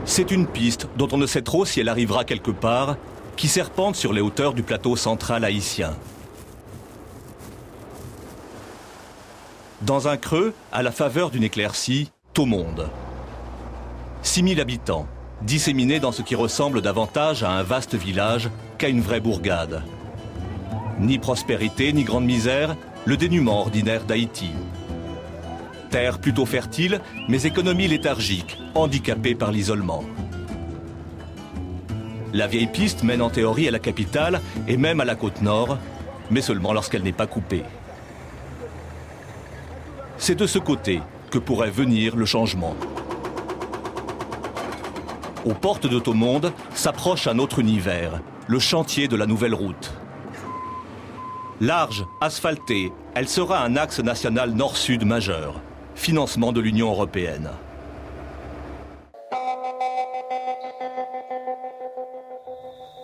C'est une piste dont on ne sait trop si elle arrivera quelque part, qui serpente sur les hauteurs du plateau central haïtien. Dans un creux, à la faveur d'une éclaircie, Thomonde. 6000 habitants, disséminés dans ce qui ressemble davantage à un vaste village qu'à une vraie bourgade. Ni prospérité, ni grande misère, le dénuement ordinaire d'Haïti. Terre plutôt fertile, mais économie léthargique, handicapée par l'isolement. La vieille piste mène en théorie à la capitale et même à la côte nord, mais seulement lorsqu'elle n'est pas coupée. C'est de ce côté que pourrait venir le changement. Aux portes de Thomonde s'approche un autre univers, le chantier de la nouvelle route. Large, asphaltée, elle sera un axe national nord-sud majeur. Financement de l'Union européenne.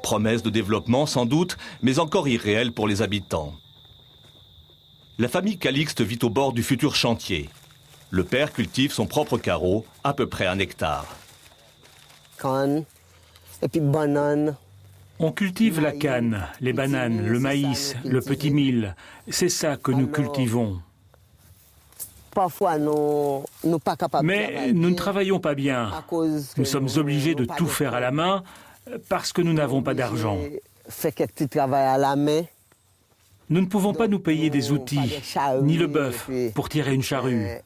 Promesse de développement sans doute, mais encore irréelle pour les habitants. La famille Calixte vit au bord du futur chantier. Le père cultive son propre carreau, à peu près 1 hectare. Canne, et puis banane. On cultive la canne, les bananes, le maïs, le petit mil. C'est ça que nous cultivons. Parfois, nous pas capables. Mais nous ne travaillons pas bien. Nous sommes obligés de tout faire à la main parce que nous n'avons pas d'argent. Nous ne pouvons pas nous payer des outils, ni le bœuf pour tirer une charrue.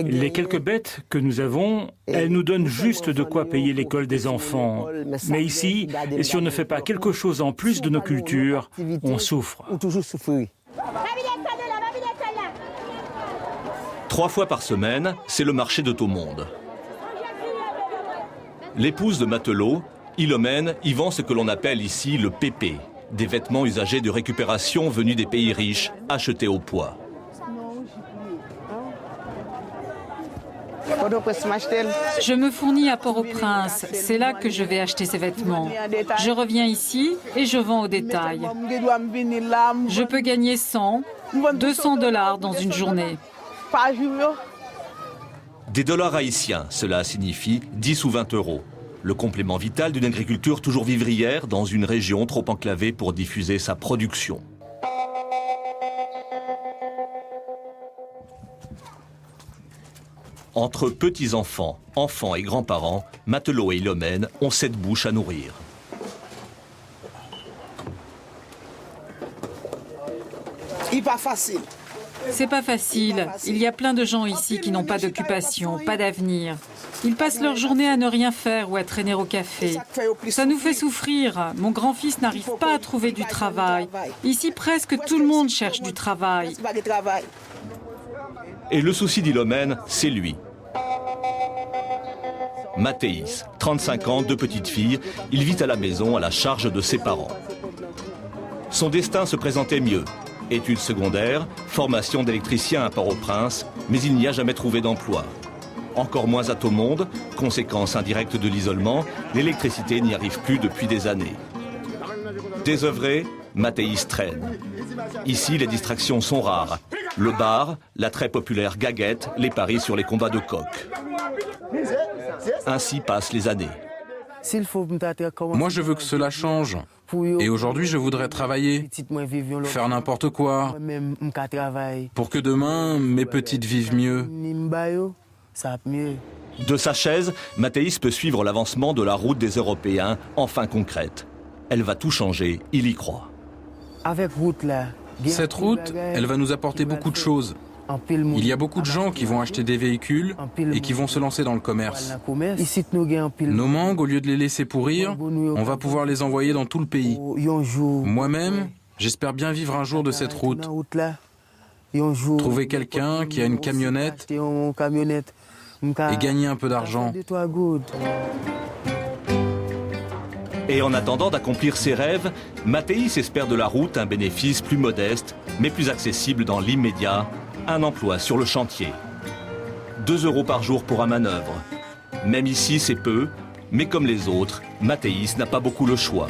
Les quelques bêtes que nous avons, elles nous donnent juste de quoi payer l'école des enfants. Mais ici, si on ne fait pas quelque chose en plus de nos cultures, on souffre. 3 fois par semaine, c'est le marché de Thomonde. L'épouse de matelot, Ilomène, y vend ce que l'on appelle ici le pépé, des vêtements usagés de récupération venus des pays riches, achetés au poids. Je me fournis à Port-au-Prince, c'est là que je vais acheter ces vêtements. Je reviens ici et je vends au détail. Je peux gagner 100, 200 $ dans une journée. Des dollars haïtiens, cela signifie 10 ou 20 euros. Le complément vital d'une agriculture toujours vivrière dans une région trop enclavée pour diffuser sa production. Entre petits-enfants, enfants et grands-parents, Matelot et Ilomène ont 7 bouches à nourrir. C'est pas facile. C'est pas facile. Il y a plein de gens ici qui n'ont pas d'occupation, pas d'avenir. Ils passent leur journée à ne rien faire ou à traîner au café. Ça nous fait souffrir. Mon grand-fils n'arrive pas à trouver du travail. Ici, presque tout le monde cherche du travail. Et le souci d'Ilomène, c'est lui. Mathéis, 35 ans, 2 petites filles, il vit à la maison à la charge de ses parents. Son destin se présentait mieux. Études secondaires, formation d'électricien à Port-au-Prince, mais il n'y a jamais trouvé d'emploi. Encore moins à Thomonde, conséquence indirecte de l'isolement, l'électricité n'y arrive plus depuis des années. Désœuvré, Mathéis traîne. Ici, les distractions sont rares. Le bar, la très populaire gaguette, les paris sur les combats de coqs. Ainsi passent les années. Moi, je veux que cela change. Et aujourd'hui, je voudrais travailler, faire n'importe quoi, pour que demain, mes petites vivent mieux. De sa chaise, Mathéis peut suivre l'avancement de la route des Européens, enfin concrète. Elle va tout changer, il y croit. Cette route, elle va nous apporter beaucoup de choses. Il y a beaucoup de gens qui vont acheter des véhicules et qui vont se lancer dans le commerce. Nos mangues, au lieu de les laisser pourrir, on va pouvoir les envoyer dans tout le pays. Moi-même, j'espère bien vivre un jour de cette route. Trouver quelqu'un qui a une camionnette et gagner un peu d'argent. Et en attendant d'accomplir ses rêves, Mathéis espère de la route un bénéfice plus modeste, mais plus accessible dans l'immédiat, un emploi sur le chantier. 2 € par jour pour un manœuvre. Même ici, c'est peu, mais comme les autres, Mathéis n'a pas beaucoup le choix.